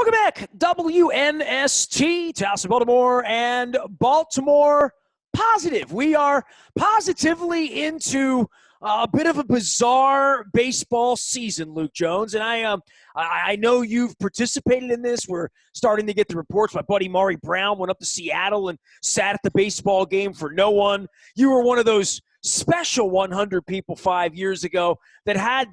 Welcome back, WNST, Towson, Baltimore, and Baltimore Positive. We are positively into a bit of a bizarre baseball season, Luke Jones, and I know you've participated in this. We're starting to get the reports. My buddy Maury Brown went up to Seattle and sat at the baseball game for no one. You were one of those special 100 people 5 years ago that had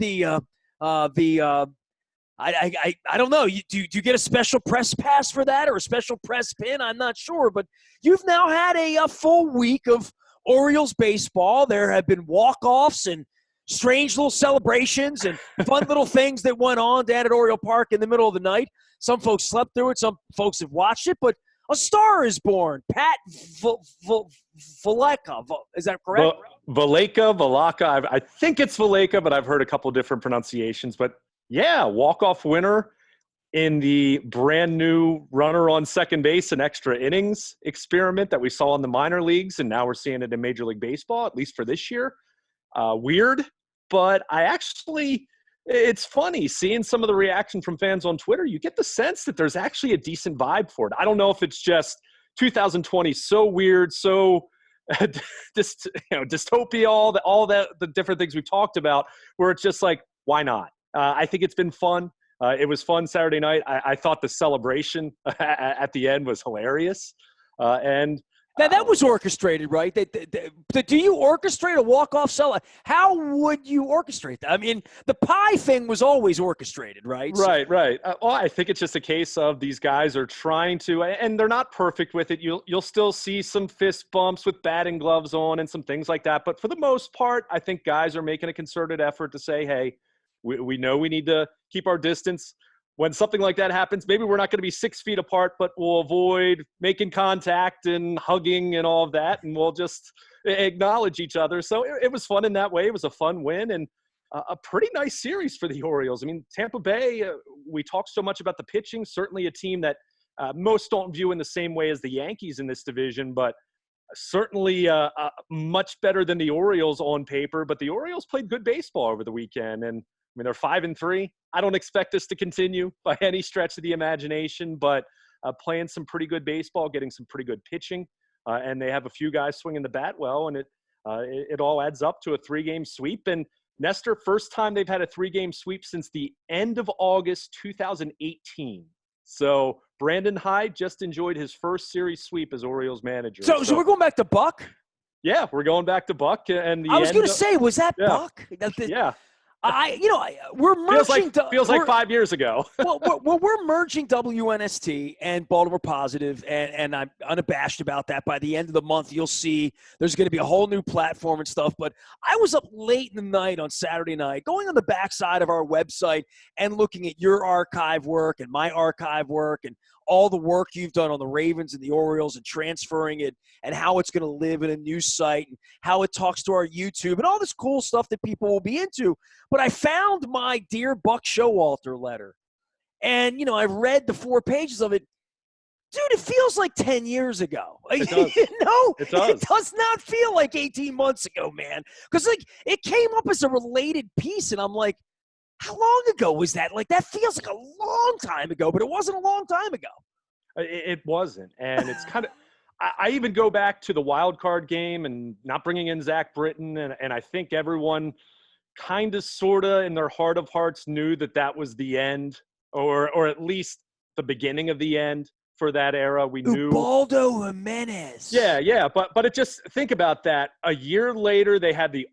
I don't know. Do you get a special press pass for that or a special press pin? I'm not sure. But you've now had a full week of Orioles baseball. There have been walk-offs and strange little celebrations and fun little things that went on down at Oriole Park in the middle of the night. Some folks slept through it. Some folks have watched it. But a star is born. Pat Valeka. Is that correct? Valeka. I think it's Valeka, but I've heard a couple different pronunciations. But yeah, walk-off winner in the brand new runner on second base and extra innings experiment that we saw in the minor leagues, and now we're seeing it in Major League Baseball, at least for this year. Weird, but it's funny seeing some of the reaction from fans on Twitter. You get the sense that there's actually a decent vibe for it. I don't know if it's just 2020 so weird, so dystopia, all the different things we've talked about, where it's just like, why not? I think it's been fun. It was fun Saturday night. I thought the celebration at the end was hilarious. Now, that was orchestrated, right? Do you orchestrate a walk-off cell? How would you orchestrate that? I mean, the pie thing was always orchestrated, right? Right. Well, I think it's just a case of these guys are trying to, and they're not perfect with it. You'll still see some fist bumps with batting gloves on and some things like that. But for the most part, I think guys are making a concerted effort to say, hey, we know we need to keep our distance. When something like that happens, maybe we're not going to be 6 feet apart, but we'll avoid making contact and hugging and all of that, and we'll just acknowledge each other. So it was fun in that way. It was a fun win and a pretty nice series for the Orioles. I mean, Tampa Bay, we talk so much about the pitching, certainly a team that most don't view in the same way as the Yankees in this division, but certainly much better than the Orioles on paper. But the Orioles played good baseball over the weekend, and I mean, they're 5-3. I don't expect this to continue by any stretch of the imagination, but playing some pretty good baseball, getting some pretty good pitching, and they have a few guys swinging the bat well, and it all adds up to a 3-game sweep. And Nestor, first time they've had a 3-game sweep since the end of August 2018. So Brandon Hyde just enjoyed his first series sweep as Orioles manager. So we're going back to Buck? Yeah, we're going back to Buck. And I was going to say, was that yeah. Buck? Yeah. We're merging. Feels like 5 years ago. we're merging WNST and Baltimore Positive, and I'm unabashed about that. By the end of the month, you'll see there's going to be a whole new platform and stuff. But I was up late in the night on Saturday night, going on the backside of our website and looking at your archive work and my archive work and all the work you've done on the Ravens and the Orioles and transferring it and how it's going to live in a new site and how it talks to our YouTube and all this cool stuff that people will be into. But I found my Dear Buck Showalter letter. And, I've read the 4 pages of it. Dude, it feels like 10 years ago. It does. It does not feel like 18 months ago, man. Because, it came up as a related piece, and I'm like, how long ago was that? Like, that feels like a long time ago, but it wasn't a long time ago. It wasn't. And it's kind of – I even go back to the wild card game and not bringing in Zach Britton, and I think everyone kind of sort of in their heart of hearts knew that was the end or at least the beginning of the end for that era. We knew Ubaldo Jimenez. Yeah. But it just think about that. A year later, they had the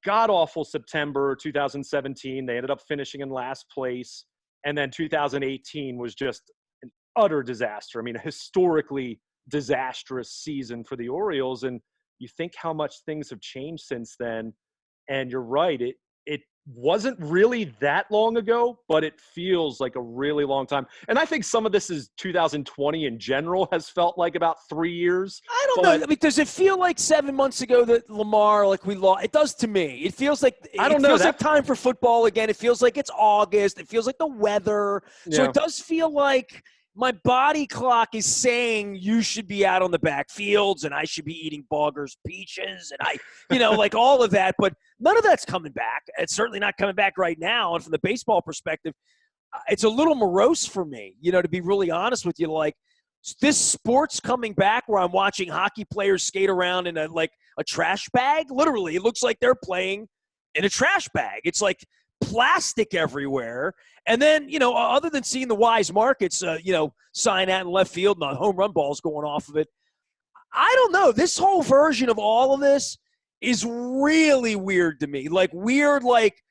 god-awful September 2017. They ended up finishing in last place. And then 2018 was just an utter disaster. I mean, a historically disastrous season for the Orioles. And you think how much things have changed since then. And you're right. It wasn't really that long ago, but it feels like a really long time. And I think some of this is 2020 in general has felt like about 3 years. I don't know. I mean, does it feel like 7 months ago that Lamar, we lost? It does to me. It feels like like time for football again. It feels like it's August. It feels like the weather. So it does feel like my body clock is saying you should be out on the back fields and I should be eating Boggers peaches and all of that. But none of that's coming back. It's certainly not coming back right now. And from the baseball perspective, it's a little morose for me, to be really honest with you. Like, this sport's coming back where I'm watching hockey players skate around in a trash bag. Literally, it looks like they're playing in a trash bag. It's like plastic everywhere. And then, other than seeing the Wise Markets, sign out in left field and the home run balls going off of it, I don't know. This whole version of all of this is really weird to me. Like, weird, like,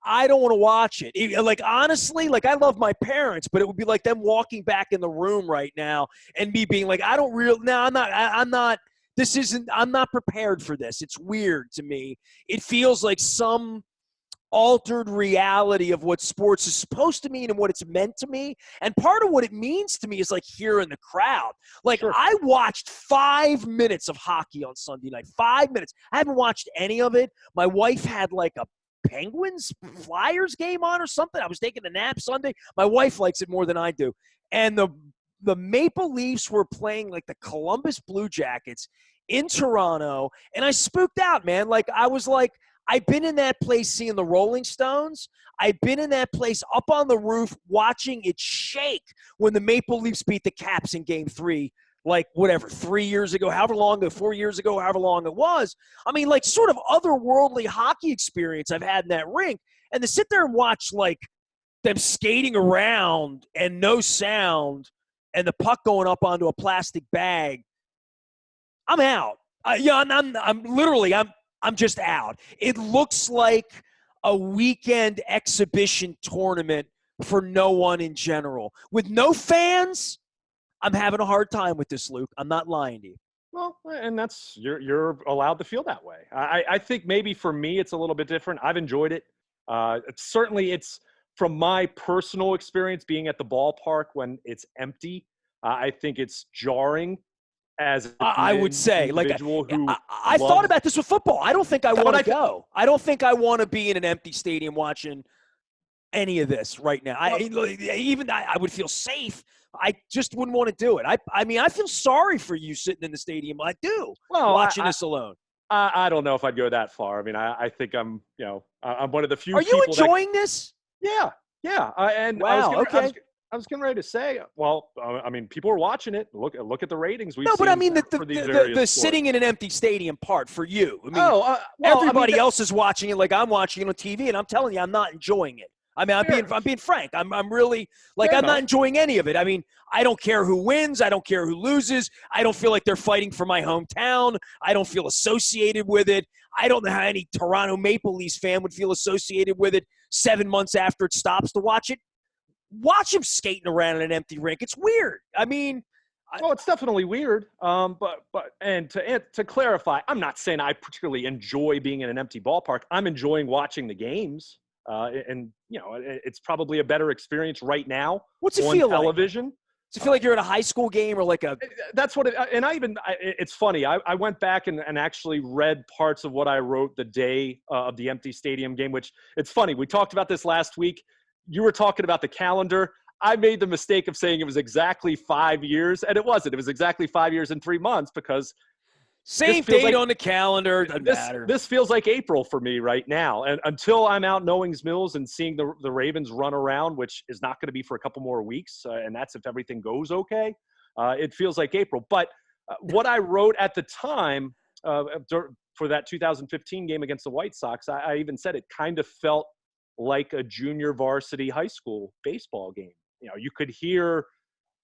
I don't want to watch it. Like, honestly, like, I love my parents, but it would be like them walking back in the room right now and me being like, I'm not prepared for this. It's weird to me. It feels like some altered reality of what sports is supposed to mean and what it's meant to me. And part of what it means to me is like hearing the crowd. Like, sure. I watched 5 minutes of hockey on Sunday night. 5 minutes. I haven't watched any of it. My wife had like a Penguins Flyers game on or something. I was taking a nap Sunday. My wife likes it more than I do. And the Maple Leafs were playing like the Columbus Blue Jackets in Toronto, and I spooked out, man. Like, I was like, I've been in that place seeing the Rolling Stones. I've been in that place up on the roof watching it shake when the Maple Leafs beat the Caps in Game 3, like, whatever, 3 years ago, however long ago, 4 years ago, however long it was. I mean, like, sort of otherworldly hockey experience I've had in that rink. And to sit there and watch, like, them skating around and no sound and the puck going up onto a plastic bag, I'm out. I'm just out. It looks like a weekend exhibition tournament for no one in general. With no fans, I'm having a hard time with this, Luke. I'm not lying to you. Well, and that's you're allowed to feel that way. I think maybe for me it's a little bit different. I've enjoyed it. It's from my personal experience being at the ballpark when it's empty. I think it's jarring. I would say, like, I thought about this with football. I don't think I want to go. I don't think I want to be in an empty stadium watching any of this right now. I would feel safe. I just wouldn't want to do it. I mean, I feel sorry for you sitting in the stadium. I do. Watching this alone. I don't know if I'd go that far. I mean, I think I'm one of the few. Are you enjoying this? Yeah. Wow. I was getting ready to say, well, I mean, people are watching it. Look at the ratings. But I mean, the sitting in an empty stadium part for you. I mean, everybody else is watching it like I'm watching it on TV, and I'm telling you, I'm not enjoying it. I mean, I'm being frank. I'm really, like, I'm not enjoying any of it. I mean, I don't care who wins. I don't care who loses. I don't feel like they're fighting for my hometown. I don't feel associated with it. I don't know how any Toronto Maple Leafs fan would feel associated with it 7 months after it stops to watch it. Watch him skating around in an empty rink. It's weird. I mean, it's definitely weird. But to clarify, I'm not saying I particularly enjoy being in an empty ballpark. I'm enjoying watching the games. And it's probably a better experience right now. What's it feel television. Like? Does it feel like you're at a high school game or like a? That's what. It's funny. I went back and actually read parts of what I wrote the day of the empty stadium game. Which it's funny. We talked about this last week. You were talking about the calendar. I made the mistake of saying it was exactly 5 years, and it wasn't. It was exactly 5 years and 3 months because same date on the calendar. Doesn't matter. This feels like April for me right now, and until I'm out in Owings Mills and seeing the Ravens run around, which is not going to be for a couple more weeks, and that's if everything goes okay. It feels like April. But what I wrote at the time for that 2015 game against the White Sox, I even said it kind of felt like a junior varsity high school baseball game. You could hear,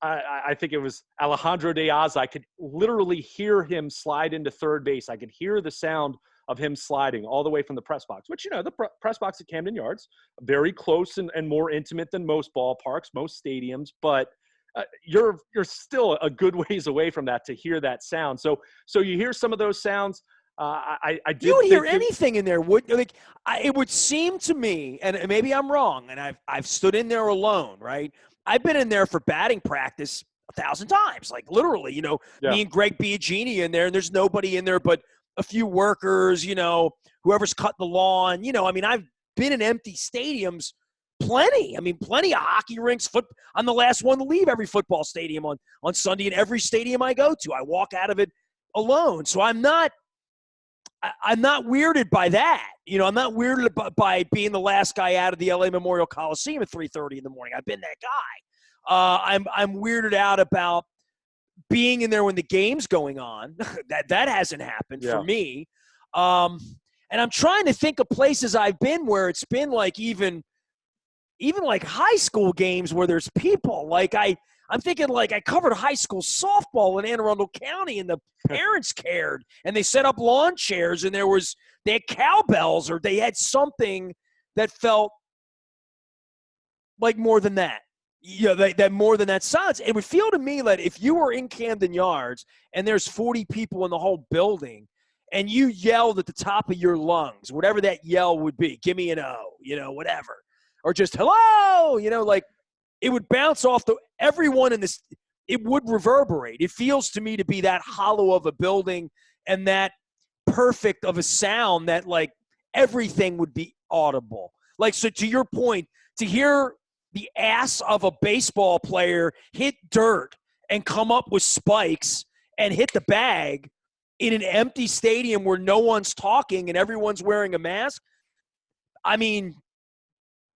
I think it was Alejandro Diaz. I could literally hear him slide into third base. I could hear the sound of him sliding all the way from the press box, which, the press box at Camden Yards, very close and more intimate than most ballparks, most stadiums, but you're still a good ways away from that to hear that sound. So you hear some of those sounds. I did. You would hear anything in there. It would seem to me, and maybe I'm wrong, and I've stood in there alone, right? I've been in there for batting practice 1,000 times, like literally. Me and Greg Biagini in there, and there's nobody in there but a few workers. Whoever's cutting the lawn. I mean, I've been in empty stadiums, plenty. I mean, plenty of hockey rinks. I'm the last one to leave every football stadium on Sunday, and every stadium I go to, I walk out of it alone. So I'm not I'm not weirded by that. I'm not weirded by being the last guy out of the LA Memorial Coliseum at 3:30 in the morning. I've been that guy. I'm weirded out about being in there when the game's going on. that hasn't happened for Yeah. me. And I'm trying to think of places I've been where it's been like even like high school games where there's people. Like I'm thinking like I covered high school softball in Anne Arundel County, and the parents cared, and they set up lawn chairs, and they had cowbells, or they had something that felt like more than that. That more than that sounds. It would feel to me like if you were in Camden Yards and there's 40 people in the whole building, and you yelled at the top of your lungs, whatever that yell would be, give me an O, whatever, or just hello, like it would bounce off everyone in this. It would reverberate. It feels to me to be that hollow of a building and that perfect of a sound that like everything would be audible. Like, so to your point, to hear the ass of a baseball player hit dirt and come up with spikes and hit the bag in an empty stadium where no one's talking and everyone's wearing a mask, I mean,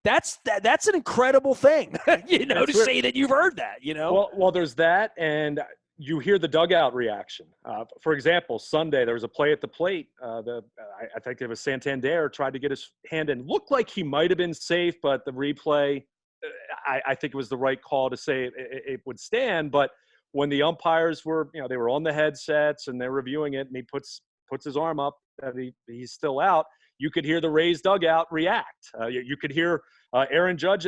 that's an incredible thing, to say that you've heard that, Well, there's that, and you hear the dugout reaction. For example, Sunday there was a play at the plate. I think it was Santander tried to get his hand in. Looked like he might have been safe, but the replay, I think it was the right call to say it would stand. But when the umpires were, they were on the headsets and they're reviewing it, and he puts his arm up that he's still out, you could hear the Rays dugout react. You could hear Aaron Judge,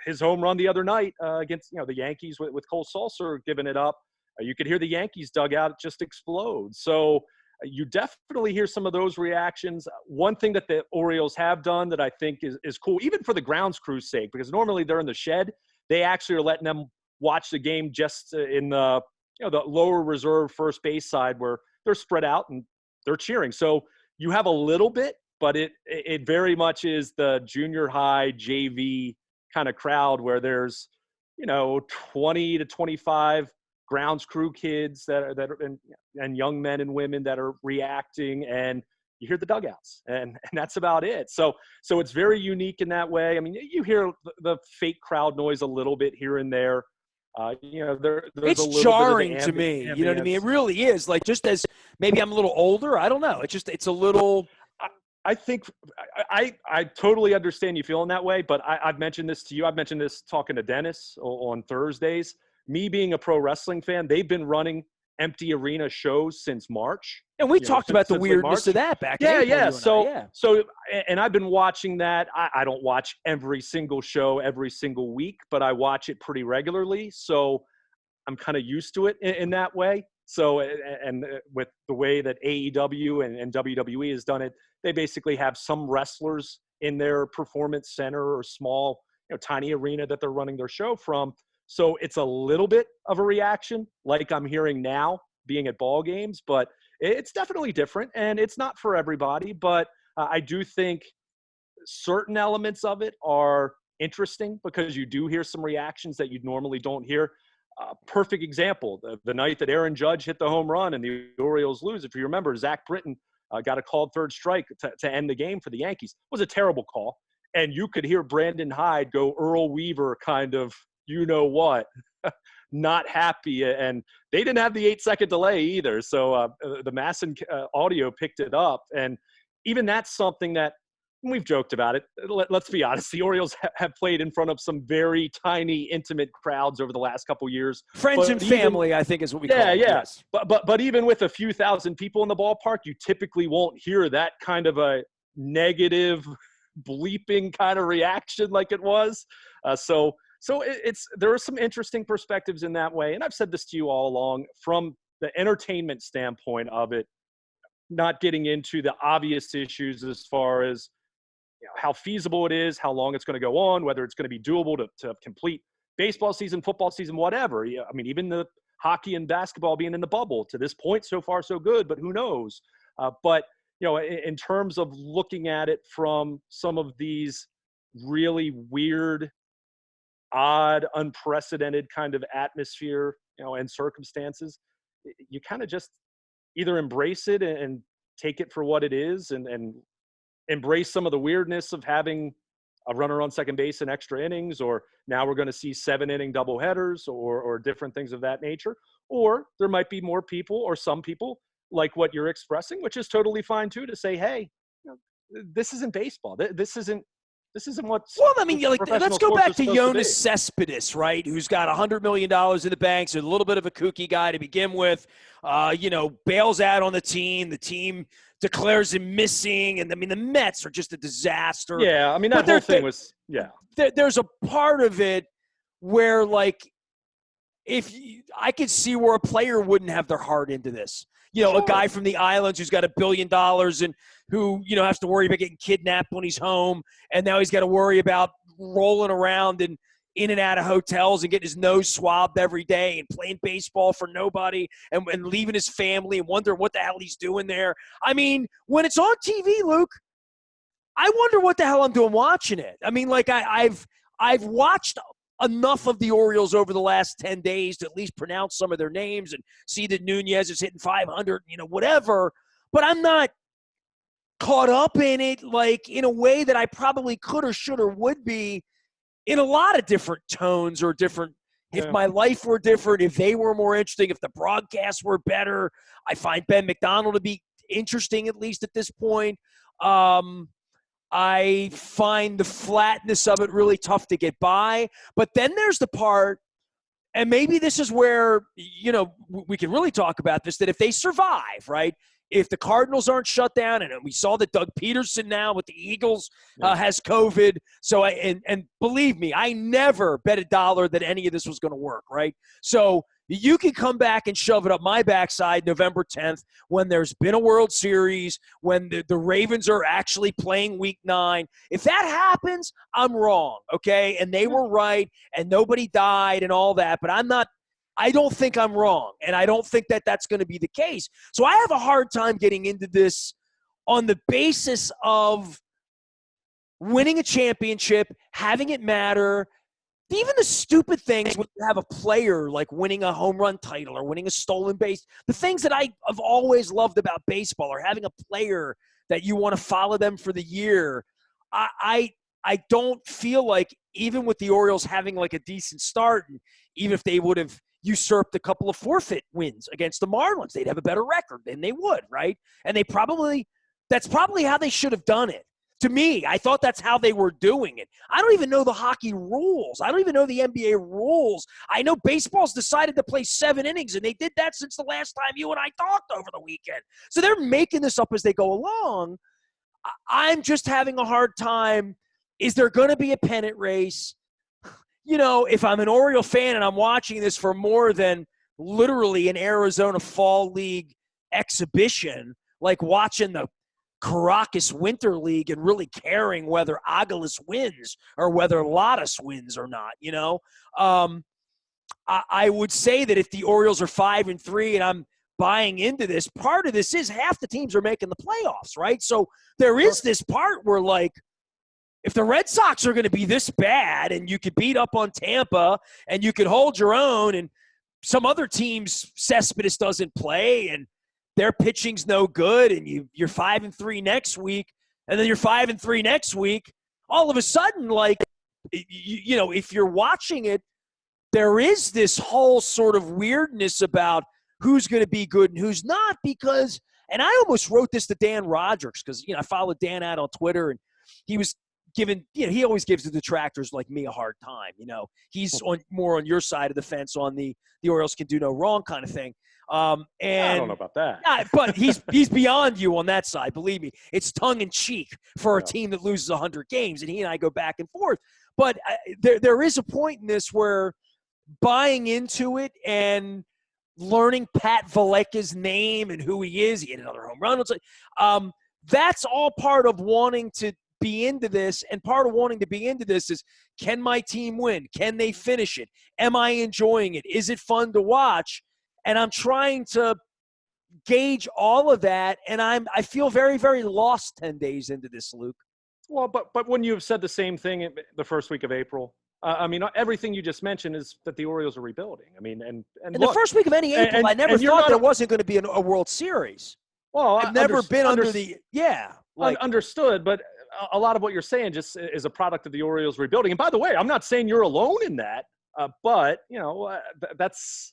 his home run the other night against, the Yankees with Cole Sulser giving it up. You could hear the Yankees dugout just explode. So you definitely hear some of those reactions. One thing that the Orioles have done that I think is cool, even for the grounds crew's sake, because normally they're in the shed, they actually are letting them watch the game just in the the lower reserve first base side where they're spread out and they're cheering. So you have a little bit, but it very much is the junior high JV kind of crowd where there's 20 to 25 grounds crew kids that are and young men and women that are reacting, and you hear the dugouts, and that's about it. So it's very unique in that way. I mean, you hear the fake crowd noise a little bit here and there. There's it's a little jarring bit of to me. You know what I mean? It really is. Like, just as maybe I'm a little older, I don't know. It's a little. I think I totally understand you feeling that way, but I've mentioned this to you. I've mentioned this talking to Dennis on Thursdays. Me being a pro wrestling fan, they've been running empty arena shows since March. And we talked about the weirdness of that back in April. Yeah. So, and I've been watching that. I don't watch every single show every single week, but I watch it pretty regularly. So I'm kind of used to it in that way. So, and with the way that AEW and WWE has done it, they basically have some wrestlers in their performance center or small, tiny arena that they're running their show from. So it's a little bit of a reaction like I'm hearing now being at ball games, but it's definitely different, and it's not for everybody. But I do think certain elements of it are interesting because you do hear some reactions that you normally don't hear. Perfect example, the night that Aaron Judge hit the home run and the Orioles lose. If you remember, Zach Britton got a called third strike to end the game for the Yankees. It was a terrible call. And you could hear Brandon Hyde go Earl Weaver kind of, not happy. And they didn't have the 8-second delay either. So the Masson audio picked it up. And even that's something that we've joked about it. Let's be honest. The Orioles have played in front of some very tiny, intimate crowds over the last couple of years. Friends and family, I think is what we call it. Yeah. Yes. But even with a few thousand people in the ballpark, you typically won't hear that kind of a negative bleeping kind of reaction like it was. So there are some interesting perspectives in that way. And I've said this to you all along from the entertainment standpoint of it, not getting into the obvious issues as far as how feasible it is, how long it's going to go on, whether it's going to be doable to complete baseball season, football season, whatever. I mean, even the hockey and basketball being in the bubble to this point, so far, so good, but who knows? But in terms of looking at it from some of these really weird, odd, unprecedented kind of atmosphere, and circumstances, you kind of just either embrace it and take it for what it is and embrace some of the weirdness of having a runner on second base in extra innings, or now we're going to see 7-inning doubleheaders or different things of that nature. Or there might be more people or some people like what you're expressing, which is totally fine too, to say, hey, this isn't baseball. This isn't what's well, I mean, like, professional let's go sports back are to supposed Jonas be. Cespedes, right? Who's got $100 million in the bank, so a little bit of a kooky guy to begin with. Bails out on the team. The team declares him missing, and I mean, the Mets are just a disaster. Yeah, I mean, that But whole thing was, there's a part of it where, like, I could see where a player wouldn't have their heart into this. A Sure. guy from the islands who's got $1 billion and who, has to worry about getting kidnapped when he's home. And now he's got to worry about rolling around and in and out of hotels and getting his nose swabbed every day and playing baseball for nobody and leaving his family and wondering what the hell he's doing there. I mean, when it's on TV, Luke, I wonder what the hell I'm doing watching it. I mean, like, I've watched enough of the Orioles over the last 10 days to at least pronounce some of their names and see that Nunez is hitting 500, whatever. But I'm not caught up in it, like, in a way that I probably could or should or would be in a lot of different tones or different. If Yeah. my life were different, if they were more interesting, if the broadcasts were better, I find Ben McDonald to be interesting, at least at this point. I find the flatness of it really tough to get by. But then there's the part, and maybe this is where, we can really talk about this, that if they survive, right, if the Cardinals aren't shut down, and we saw that Doug Peterson now with the Eagles has COVID. So, and believe me, I never bet a dollar that any of this was going to work, right? So you can come back and shove it up my backside November 10th when there's been a World Series, when the Ravens are actually playing Week 9. If that happens, I'm wrong, okay? And they were right, and nobody died and all that, but I don't think I'm wrong, and I don't think that that's going to be the case. So I have a hard time getting into this on the basis of winning a championship, having it matter. Even the stupid things when you have a player like winning a home run title or winning a stolen base, the things that I have always loved about baseball, or having a player that you want to follow them for the year. I don't feel like, even with the Orioles having like a decent start, and even if they would have usurped a couple of forfeit wins against the Marlins, they'd have a better record than they would, right? And that's probably how they should have done it. To me, I thought that's how they were doing it. I don't even know the hockey rules. I don't even know the NBA rules. I know baseball's decided to play 7 innings, and they did that since the last time you and I talked over the weekend. So they're making this up as they go along. I'm just having a hard time. Is there going to be a pennant race? If I'm an Oriole fan and I'm watching this for more than literally an Arizona Fall League exhibition, like watching the Caracas Winter League and really caring whether Aguilas wins or whether Latas wins or not, I would say that if the Orioles are 5-3 and I'm buying into this, part of this is half the teams are making the playoffs, right? So there is this part where, like, if the Red Sox are going to be this bad and you could beat up on Tampa and you could hold your own, and some other teams Cespedes doesn't play and their pitching's no good, and you're 5-3 next week, and then you're 5-3 next week, all of a sudden, like, if you're watching it, there is this whole sort of weirdness about who's going to be good and who's not, because, and I almost wrote this to Dan Rogers, because, I followed Dan out on Twitter, and he was given, he always gives the detractors like me a hard time. He's more on your side of the fence on the Orioles can do no wrong kind of thing. And I don't know about that. Yeah, but he's beyond you on that side. Believe me, it's tongue in cheek for a team that loses 100 games, and he and I go back and forth. But there is a point in this where buying into it and learning Pat Valeka's name and who he is, he hit another home run. It's like, that's all part of wanting to be into this, and part of wanting to be into this is, can my team win? Can they finish it? Am I enjoying it? Is it fun to watch? And I'm trying to gauge all of that, and I feel very, very lost 10 days into this, Luke. Well, but wouldn't you have said the same thing in the first week of April? I mean, everything you just mentioned is that the Orioles are rebuilding. I mean, and in the first week of any April, I never thought there wasn't going to be a World Series. Well, I've never been under the understood, but a lot of what you're saying just is a product of the Orioles rebuilding. And by the way, I'm not saying you're alone in that, but that's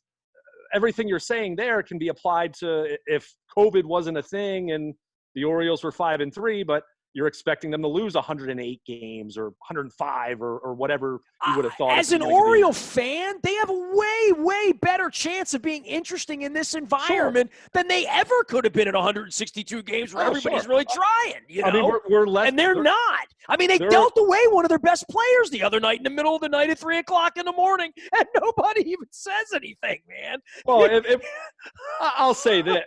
everything you're saying there can be applied to if COVID wasn't a thing and the Orioles were 5-3, but you're expecting them to lose 108 games or 105 or whatever you would have thought. As an Oriole fan, they have a way, way better chance of being interesting in this environment than they ever could have been at 162 games where everybody's really trying. I mean, we're less, and they're not. I mean, they dealt away one of their best players the other night in the middle of the night at 3 o'clock in the morning, and nobody even says anything, man. Well, I'll say that.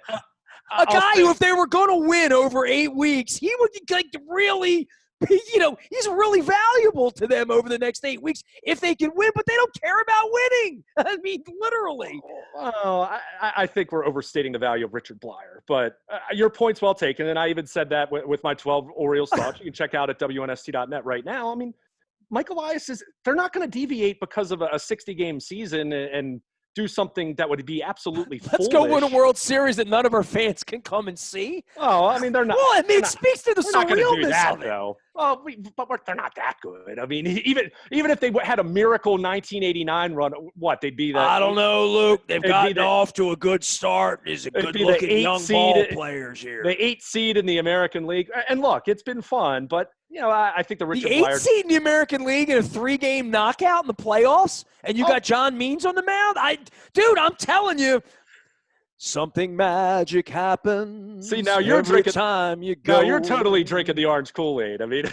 A guy who, if they were going to win over 8 weeks, he would really, he's really valuable to them over the next 8 weeks if they can win, but they don't care about winning. I mean, literally. Well, I think we're overstating the value of Richard Blyer, but your point's well taken, and I even said that with my 12 Orioles thoughts. You can check out at WNST.net right now. I mean, Mike Elias they're not going to deviate because of a 60-game season and do something that would be absolutely foolish. Let's go win a World Series that none of our fans can come and see. Oh, I mean, they're not. Well, I mean, it speaks to the surrealness of it. Though. Well, but they're not that good. I mean, even if they had a miracle 1989 run, they'd be that. I don't know, Luke. They've gotten off to a good start. There's a good-looking young ball players here. The 8th seed in the American League. And look, it's been fun, but I think the Richard Blyer. The 8th seed in the American League in a 3-game knockout in the playoffs, and you got John Means on the mound? Dude, I'm telling you, something magic happens. See, now you're drinking. Time you go. Now you're totally drinking the orange Kool-Aid. I mean,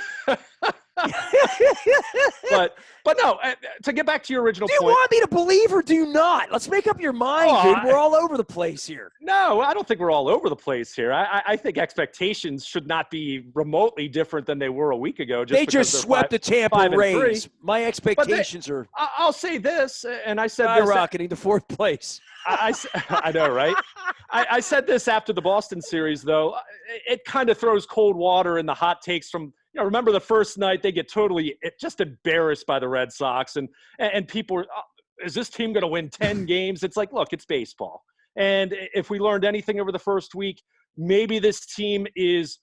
but no. To get back to your original point, do you want me to believe or do you not? Let's make up your mind, dude. We're all over the place here. No, I don't think we're all over the place here. I think expectations should not be remotely different than they were a week ago. They just swept the Tampa Rays. My expectations are. I'll say this, and I said skyrocketing to 4th place. I know, right? I said this after the Boston series, though. It kind of throws cold water in the hot takes from, remember the first night they get totally just embarrassed by the Red Sox. And people are, is this team going to win 10 games? It's like, look, it's baseball. And if we learned anything over the first week, maybe this team is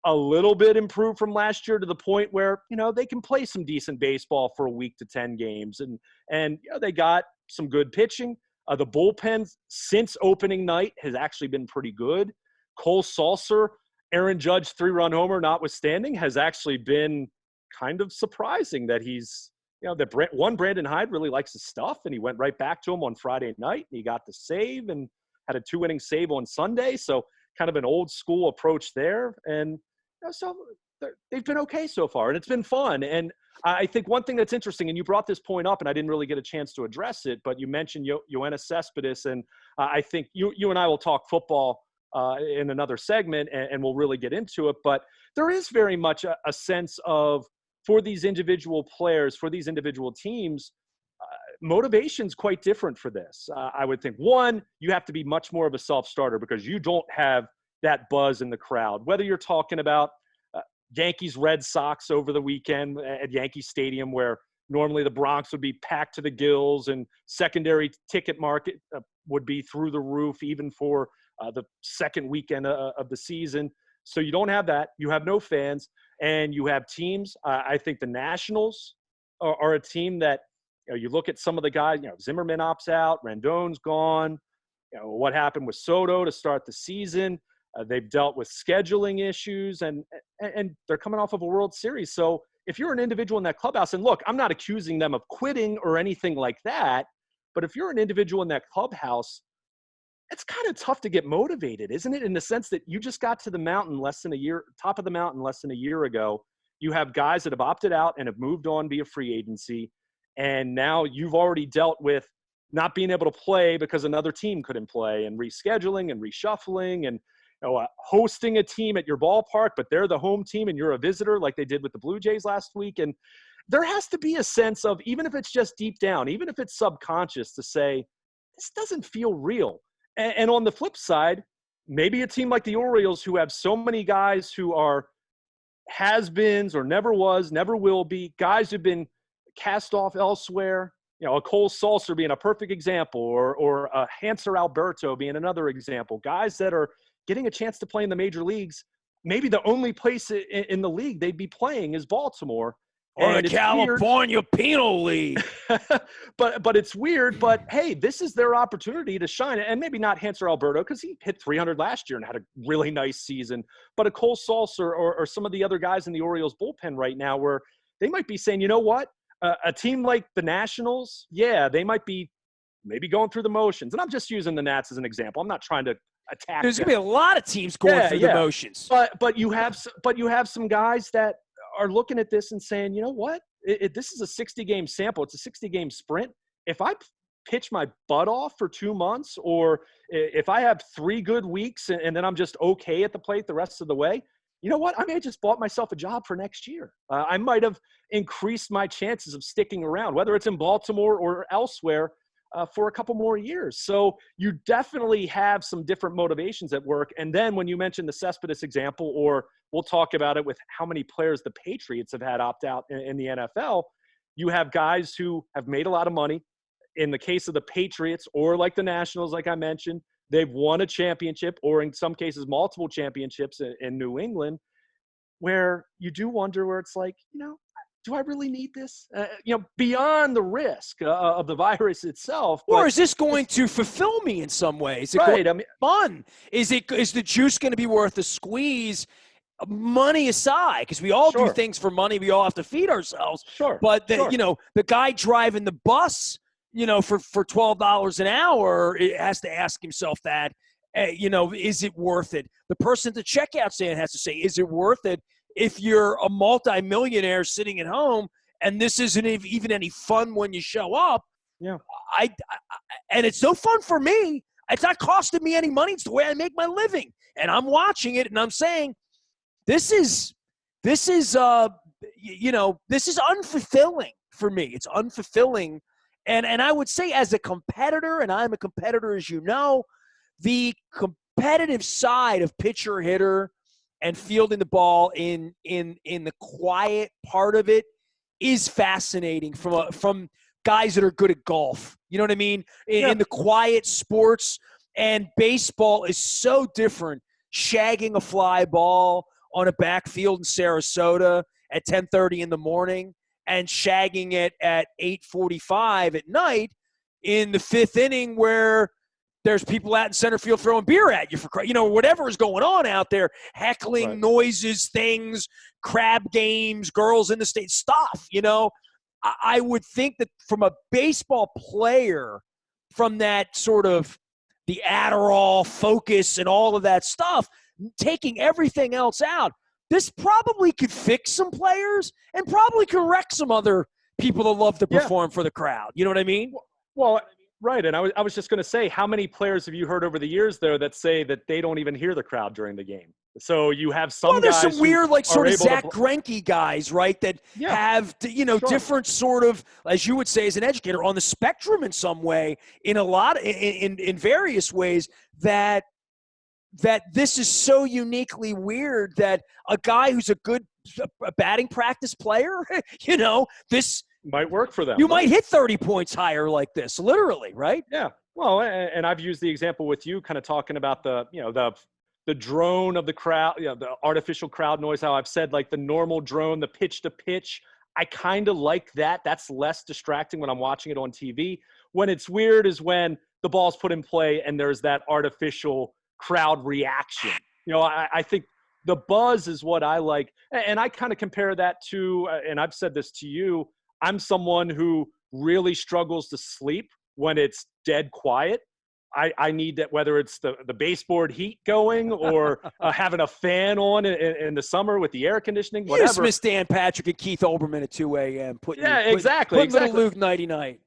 a little bit improved from last year to the point where, they can play some decent baseball for a week to 10 games. And they got some good pitching. The bullpen since opening night has actually been pretty good. Cole Sulser, Aaron Judge 3-run homer notwithstanding, has actually been kind of surprising that he's, Brandon Hyde really likes his stuff, and he went right back to him on Friday night, and he got the save and had a 2-inning save on Sunday. So kind of an old school approach there. And so they've been okay so far, and it's been fun. And I think one thing that's interesting, and you brought this point up, and I didn't really get a chance to address it, but you mentioned Yoenis Cespedes, and I think you and I will talk football in another segment, and we'll really get into it. But there is very much a sense of, for these individual players, for these individual teams, motivation's quite different for this. I would think, one, you have to be much more of a self-starter because you don't have that buzz in the crowd. Whether you're talking about Yankees, Red Sox over the weekend at Yankee Stadium, where normally the Bronx would be packed to the gills and secondary ticket market would be through the roof, even for the second weekend of the season. So you don't have that. You have no fans, and you have teams. I think the Nationals are a team that, you look at some of the guys, Zimmerman opts out, Rendon's gone. What happened with Soto to start the season? They've dealt with scheduling issues, and they're coming off of a World Series. So if you're an individual in that clubhouse, and look, I'm not accusing them of quitting or anything like that, but if you're an individual in that clubhouse, it's kind of tough to get motivated, isn't it? In the sense that you just got to the mountain top of the mountain less than a year ago. You have guys that have opted out and have moved on via free agency, and now you've already dealt with not being able to play because another team couldn't play, and rescheduling and reshuffling and hosting a team at your ballpark, but they're the home team and you're a visitor like they did with the Blue Jays last week. And there has to be a sense of, even if it's just deep down, even if it's subconscious, to say, this doesn't feel real. And on the flip side, maybe a team like the Orioles, who have so many guys who are has-beens or never was, never will be, guys who've been cast off elsewhere, a Cole Sulser being a perfect example, or a Hanser Alberto being another example, guys that are getting a chance to play in the major leagues, maybe the only place in the league they'd be playing is Baltimore. Or the And it's weird. California Penal League. but it's weird. But hey, this is their opportunity to shine. And maybe not Hanser Alberto, because he hit 300 last year and had a really nice season. But a Cole Sulser or some of the other guys in the Orioles bullpen right now, where they might be saying, you know what? A team like the Nationals, yeah, they might be maybe going through the motions. And I'm just using the Nats as an example. I'm not trying to attack. There's going to be a lot of teams going through the motions. But you have some guys that are looking at this and saying, you know what? This is a 60-game sample. It's a 60-game sprint. If I pitch my butt off for 2 months, or if I have 3 good weeks and then I'm just okay at the plate the rest of the way, you know what? I may have just bought myself a job for next year. I might have increased my chances of sticking around, whether it's in Baltimore or elsewhere, for a couple more years. So you definitely have some different motivations at work. And then when you mentioned the Cespedes example, or we'll talk about it with how many players the Patriots have had opt out in the NFL, you have guys who have made a lot of money. In the case of the Patriots, or like the Nationals, like I mentioned, they've won a championship, or in some cases, multiple championships in New England, where you do wonder where it's like, do I really need this? Beyond the risk of the virus itself. Or is this going to fulfill me in some way? Is it right? Going fun? Is the juice going to be worth the squeeze? Money aside, because we all do things for money. We all have to feed ourselves. But the guy driving the bus, for $12 an hour, it has to ask himself that. Is it worth it? The person at the checkout stand has to say, is it worth it? If you're a multimillionaire sitting at home and this isn't even any fun when you show up, and it's no fun for me. It's not costing me any money. It's the way I make my living, and I'm watching it and I'm saying, this is unfulfilling for me. It's unfulfilling, and I would say as a competitor, and I'm a competitor, as you know, the competitive side of pitcher hitter and fielding the ball in the quiet part of it is fascinating from guys that are good at golf. You know what I mean? In the quiet sports, and baseball is so different. Shagging a fly ball on a backfield in Sarasota at 10:30 in the morning and shagging it at 8:45 at night in the 5th inning, where there's people out in center field throwing beer at you for whatever is going on out there, heckling, noises, things, crab games, girls in the state, stuff. I would think that from a baseball player, from that sort of the Adderall focus and all of that stuff, taking everything else out, this probably could fix some players and probably could wreck some other people that love to perform for the crowd. You know what I mean? Well, right. And I was just going to say, how many players have you heard over the years there that say that they don't even hear the crowd during the game? So you have some there's guys some weird, like sort of Zach Greinke guys, right? That have, different sort of, as you would say as an educator, on the spectrum in some way, in a lot, in various ways, that this is so uniquely weird that a guy who's a good batting practice player, this might work for them. You might hit 30 points higher like this, literally, right? Yeah. Well, and I've used the example with you, kind of talking about the drone of the crowd, the artificial crowd noise. How I've said, like, the normal drone, the pitch to pitch. I kind of like that. That's less distracting when I'm watching it on TV. When it's weird is when the ball's put in play and there's that artificial crowd reaction. I think the buzz is what I like. And I kind of compare that to, and I've said this to you, I'm someone who really struggles to sleep when it's dead quiet. I need that, whether it's the baseboard heat going or having a fan on in the summer with the air conditioning, whatever. You just miss Dan Patrick and Keith Olbermann at 2 a.m. Exactly. Little Luke nighty-night.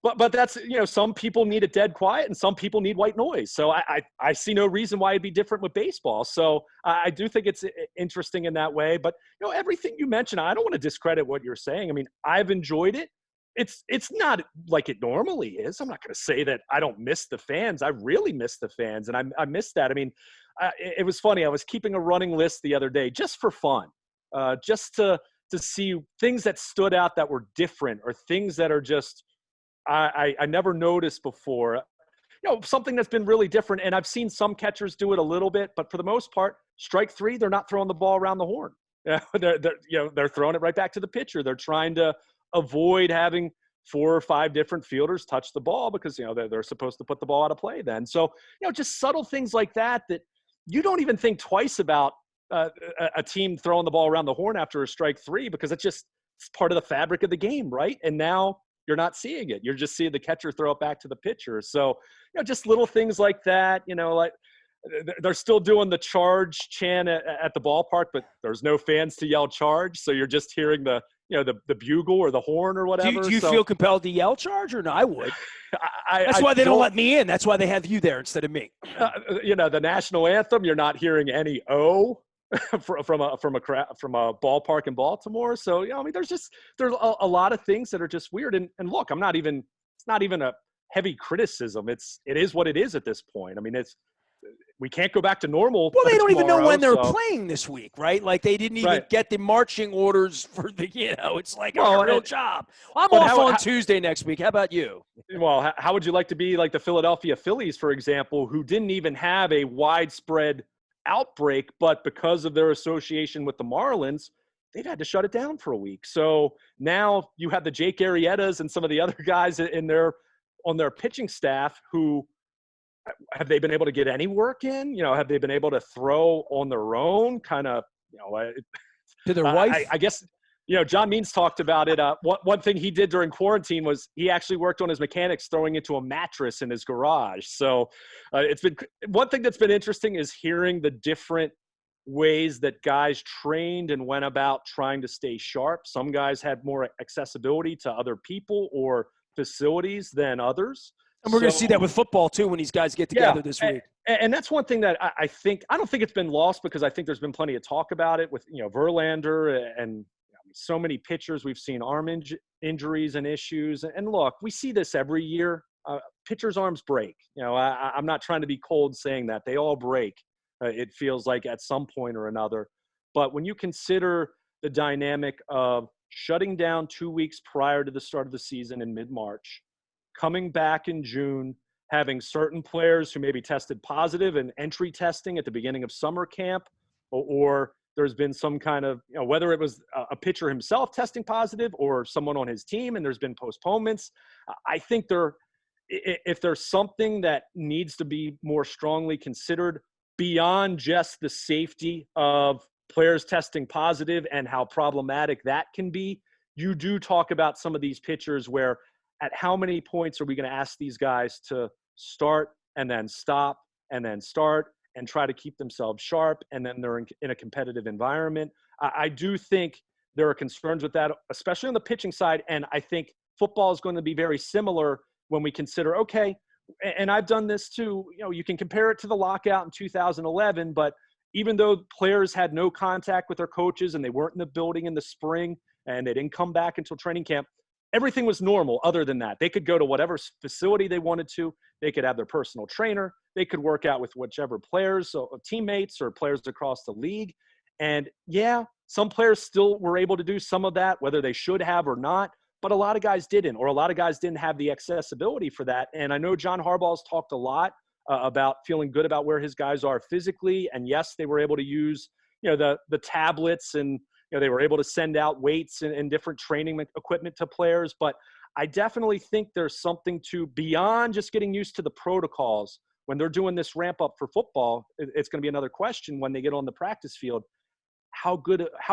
But that's, some people need it dead quiet and some people need white noise. So I see no reason why it'd be different with baseball. So I do think it's interesting in that way. But, everything you mentioned, I don't want to discredit what you're saying. I mean, I've enjoyed it. It's not like it normally is. I'm not going to say that I don't miss the fans. I really miss the fans, and I miss that. I mean, it was funny. I was keeping a running list the other day just for fun, just to see things that stood out that were different, or things that are just I never noticed before. something that's been really different. And I've seen some catchers do it a little bit, but for the most part, strike three, they're not throwing the ball around the horn. They're throwing it right back to the pitcher. They're trying to avoid having 4 or 5 different fielders touch the ball because, they're supposed to put the ball out of play then. So, just subtle things like that you don't even think twice about a team throwing the ball around the horn after a strike three because it's part of the fabric of the game, right? And now you're not seeing it. You're just seeing the catcher throw it back to the pitcher. So, just little things like that, like they're still doing the charge chant at the ballpark, but there's no fans to yell charge. So you're just hearing the bugle or the horn or whatever. Do you feel compelled to yell charge or no? I would. That's why they don't let me in. That's why they have you there instead of me. The national anthem, you're not hearing any "oh" from a ballpark in Baltimore. So there's a lot of things that are just weird. And look, it's not even a heavy criticism. It is what it is at this point. I mean, we can't go back to normal. Well, they don't even know when they're playing this week, right? Like they didn't even get the marching orders for the, it's like a real job. I'm off on Tuesday next week. How about you? Well, how would you like to be like the Philadelphia Phillies, for example, who didn't even have a widespread outbreak, but because of their association with the Marlins, they've had to shut it down for a week. So now you have the Jake Arrietas and some of the other guys on their pitching staff who have they been able to get any work in? Have they been able to throw on their own? Kind of, to their wife? I guess, John Means talked about it. One thing he did during quarantine was he actually worked on his mechanics throwing into a mattress in his garage. So it's been one thing that's been interesting is hearing the different ways that guys trained and went about trying to stay sharp. Some guys had more accessibility to other people or facilities than others. And we're going to see that with football, too, when these guys get together this week. And that's one thing that I don't think it's been lost because I think there's been plenty of talk about it with, Verlander and so many pitchers. We've seen arm injuries and issues. And look, we see this every year. Pitchers' arms break. I'm not trying to be cold saying that. They all break, it feels like, at some point or another. But when you consider the dynamic of shutting down 2 weeks prior to the start of the season in mid-March, coming back in June, having certain players who maybe tested positive and entry testing at the beginning of summer camp, or there's been some kind of, whether it was a pitcher himself testing positive or someone on his team, and there's been postponements. I think if there's something that needs to be more strongly considered beyond just the safety of players testing positive and how problematic that can be, you do talk about some of these pitchers where at how many points are we going to ask these guys to start and then stop and then start and try to keep themselves sharp, and then they're in a competitive environment? I do think there are concerns with that, especially on the pitching side, and I think football is going to be very similar when we consider, okay, and I've done this too, you can compare it to the lockout in 2011, but even though players had no contact with their coaches and they weren't in the building in the spring and they didn't come back until training camp, everything was normal other than that. They could go to whatever facility they wanted to. They could have their personal trainer. They could work out with whichever players, so teammates or players across the league. And some players still were able to do some of that, whether they should have or not, but a lot of guys didn't, or a lot of guys didn't have the accessibility for that. And I know John Harbaugh's talked a lot about feeling good about where his guys are physically. And yes, they were able to use, the tablets, and they were able to send out weights and different training equipment to players. But I definitely think there's something to beyond just getting used to the protocols. When they're doing this ramp up for football, it's going to be another question when they get on the practice field. How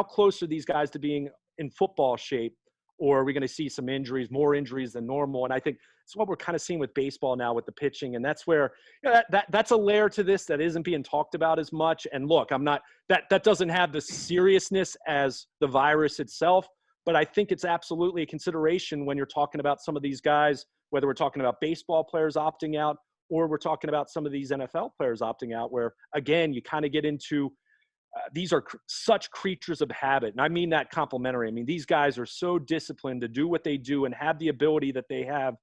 close are these guys to being in football shape? Or are we going to see some injuries, more injuries than normal? And I think it's what we're kind of seeing with baseball now with the pitching. And that's where that's a layer to this that isn't being talked about as much. And look, that doesn't have the seriousness as the virus itself, but I think it's absolutely a consideration when you're talking about some of these guys, whether we're talking about baseball players opting out or we're talking about some of these NFL players opting out, where, again, you kind of get into these are such creatures of habit. And I mean that complimentary. I mean, these guys are so disciplined to do what they do and have the ability that they have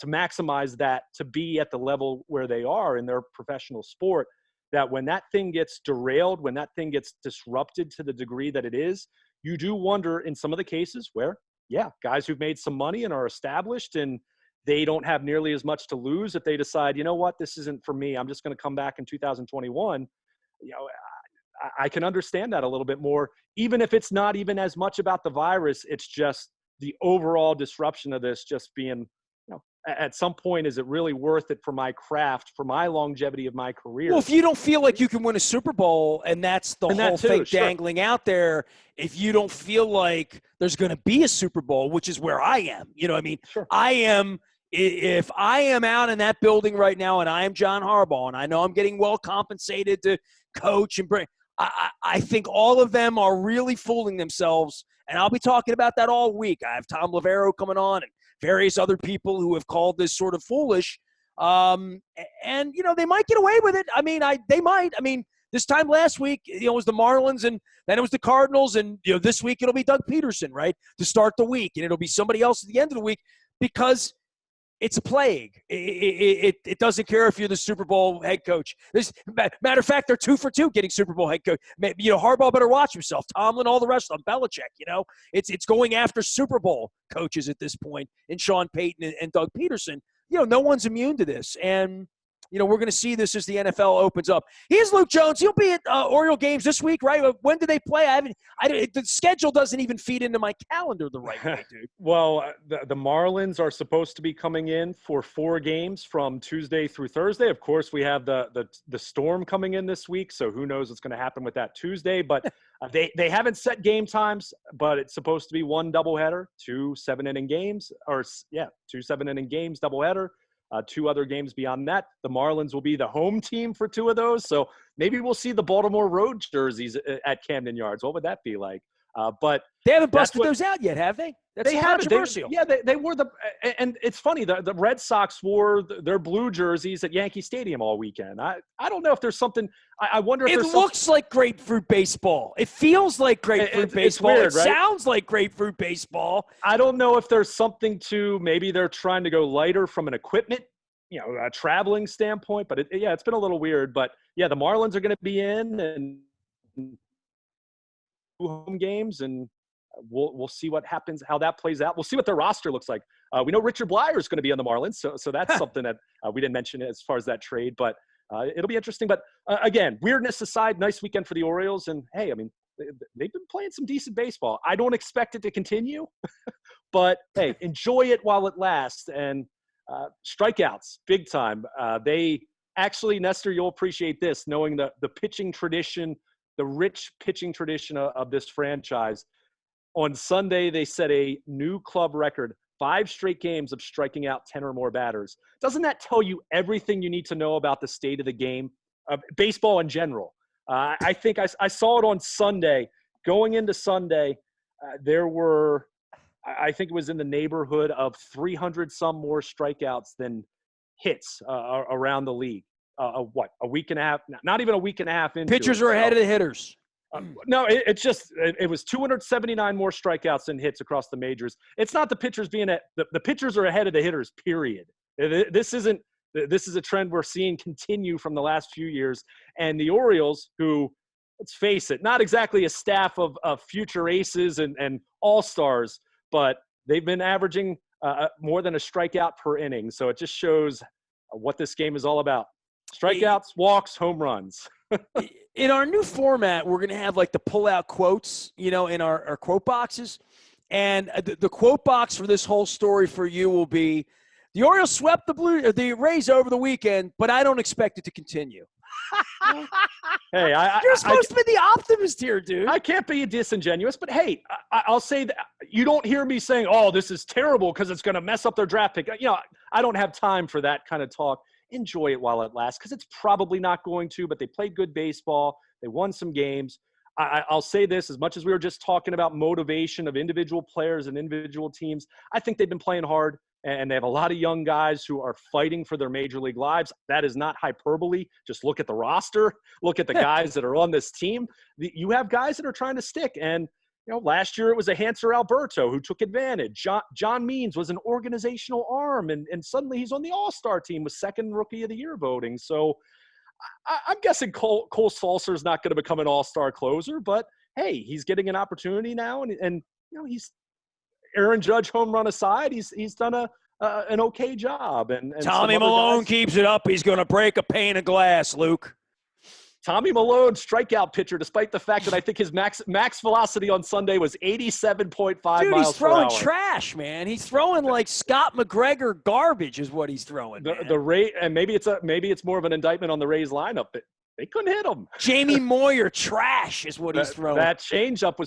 to maximize that, to be at the level where they are in their professional sport, that when that thing gets derailed, when that thing gets disrupted to the degree that it is, you do wonder in some of the cases where, guys who've made some money and are established and they don't have nearly as much to lose if they decide, you know what, this isn't for me. I'm just going to come back in 2021. You know, I can understand that a little bit more, even if it's not even as much about the virus. It's just the overall disruption of this just being, at some point, is it really worth it for my craft, for my longevity of my career? Well, if you don't feel like you can win a Super Bowl and that's the whole thing dangling out there, if you don't feel like there's going to be a Super Bowl, which is where I am, Sure. If I am out in that building right now and I am John Harbaugh and I know I'm getting well compensated to coach and bring, I think all of them are really fooling themselves. And I'll be talking about that all week. I have Tom Lavero coming on and various other people who have called this sort of foolish. And they might get away with it. They might. This time last week, it was the Marlins, and then it was the Cardinals, and this week it'll be Doug Peterson, right, to start the week, and it'll be somebody else at the end of the week because it's a plague. It doesn't care if you're the Super Bowl head coach. Matter of fact, they're 2 for 2 getting Super Bowl head coach. Harbaugh better watch himself. Tomlin, all the rest of them, Belichick. It's going after Super Bowl coaches at this point, and Sean Payton and Doug Peterson. No one's immune to this, and we're going to see this as the NFL opens up. Here's Luke Jones. He'll be at Oriole games this week, right? When do they play? The schedule doesn't even feed into my calendar the right way, dude. Well, the Marlins are supposed to be coming in for 4 games from Tuesday through Thursday. Of course, we have the storm coming in this week, so who knows what's going to happen with that Tuesday. But they haven't set game times, but it's supposed to be 1 doubleheader, 2 7-inning games, 2 7-inning games, doubleheader. 2 other games beyond that. The Marlins will be the home team for 2 of those. So maybe we'll see the Baltimore road jerseys at Camden Yards. What would that be like? But they haven't busted those out yet, have they? That's controversial. They wore and it's funny, the Red Sox wore their blue jerseys at Yankee Stadium all weekend. I don't know if there's something. I wonder if it looks like grapefruit baseball. It feels like grapefruit baseball. It's weird, it right? Sounds like grapefruit baseball. I don't know if there's something to, maybe they're trying to go lighter from an equipment, a traveling standpoint. But it's been a little weird. But the Marlins are going to be in and 2 home games, and we'll see what happens, how that plays out. We'll see what their roster looks like. We know Richard Blyer is going to be on the Marlins, so that's something that we didn't mention as far as that trade. But it'll be interesting. But again, weirdness aside, nice weekend for the Orioles. And hey, they've been playing some decent baseball. I don't expect it to continue, but hey, enjoy it while it lasts. And strikeouts, big time. They actually, Nestor, you'll appreciate this, knowing the pitching tradition, the rich pitching tradition of this franchise. On Sunday, they set a new club record, 5 straight games of striking out 10 or more batters. Doesn't that tell you everything you need to know about the state of the game, baseball in general? I think I saw it on Sunday. Going into Sunday, there were, I think it was in the neighborhood of 300 some more strikeouts than hits around the league. A week and a half, not even a week and a half into Pitchers are ahead of the hitters. No, it was 279 more strikeouts than hits across the majors. It's not the pitchers being the pitchers are ahead of the hitters, period. This is a trend we're seeing continue from the last few years. And the Orioles, who, let's face it, not exactly a staff of future aces and all-stars, but they've been averaging more than a strikeout per inning. So it just shows what this game is all about. Strikeouts, walks, home runs. In our new format, we're going to have like the pull-out quotes, in our quote boxes. And the quote box for this whole story for you will be, the Orioles swept the Rays over the weekend, but I don't expect it to continue. Hey, you're supposed to be the optimist here, dude. I can't be disingenuous, but hey, I'll say that you don't hear me saying, "Oh, this is terrible because it's going to mess up their draft pick." I don't have time for that kind of talk. Enjoy it while it lasts, because it's probably not going to. But they played good baseball. They won some games. I'll say this: as much as we were just talking about motivation of individual players and individual teams, I think they've been playing hard. And they have a lot of young guys who are fighting for their major league lives. That is not hyperbole. Just look at the roster. Look at the guys that are on this team. You have guys that are trying to stick. And, last year it was a Hanser Alberto who took advantage. John Means was an organizational arm, and suddenly he's on the All-Star team with second Rookie of the Year voting. So I'm guessing Cole Sulser is not going to become an All-Star closer. But, hey, he's getting an opportunity now. And he's – Aaron Judge home run aside, he's done a an okay job. And Tommy Malone keeps it up, he's going to break a pane of glass, Luke. Tommy Malone, strikeout pitcher, despite the fact that I think his max velocity on Sunday was 87.5 miles per hour. Dude, he's throwing trash, man. He's throwing like Scott McGregor garbage is what he's throwing. The rate, and maybe it's more of an indictment on the Rays lineup. They couldn't hit him. Jamie Moyer trash is what he's throwing. That changeup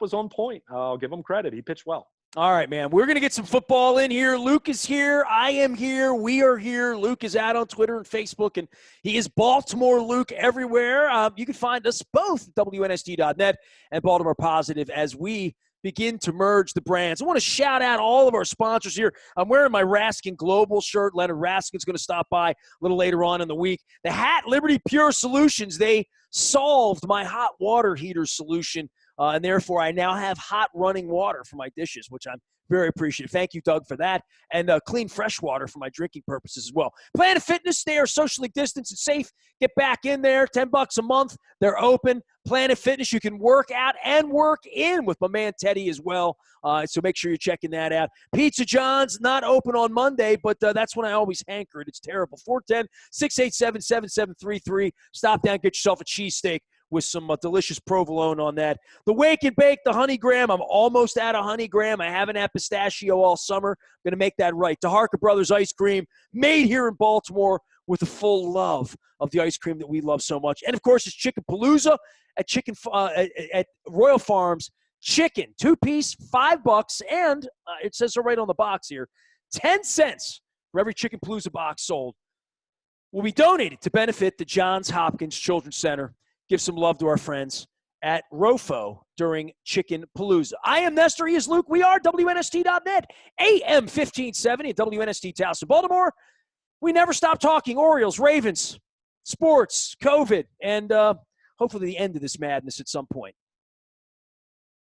was on point. I'll give him credit. He pitched well. All right, man. We're going to get some football in here. Luke is here. I am here. We are here. Luke is out on Twitter and Facebook, and he is Baltimore Luke everywhere. You can find us both at WNST.net and Baltimore Positive as we begin to merge the brands. I want to shout out all of our sponsors here. I'm wearing my Raskin Global shirt. Leonard Raskin's going to stop by a little later on in the week. The hat, Liberty Pure Solutions, they solved my hot water heater solution. And therefore, I now have hot running water for my dishes, which I'm very appreciative. Thank you, Doug, for that. And clean, fresh water for my drinking purposes as well. Planet Fitness, they are socially distanced and safe. Get back in there, $10 a month. They're open. Planet Fitness, you can work out and work in with my man Teddy as well. So make sure you're checking that out. Pizza John's not open on Monday, but that's when I always hanker it. It's terrible. 410-687-7733. Stop down, get yourself a cheesesteak with some delicious provolone on that. The Wake and Bake, the Honey Graham. I'm almost out of Honey Graham. I haven't had pistachio all summer. I'm going to make that right. DeHarker Brothers Ice Cream, made here in Baltimore with the full love of the ice cream that we love so much. And, of course, it's Chicken Palooza at Royal Farms. Chicken, 2-piece, $5. And it says so right on the box here, 10 cents for every Chicken Palooza box sold will be donated to benefit the Johns Hopkins Children's Center. Give some love to our friends at ROFO during Chicken Palooza. I am Nestor. He is Luke. We are WNST.net, AM 1570 at WNST Towson, Baltimore. We never stop talking Orioles, Ravens, sports, COVID, and hopefully the end of this madness at some point.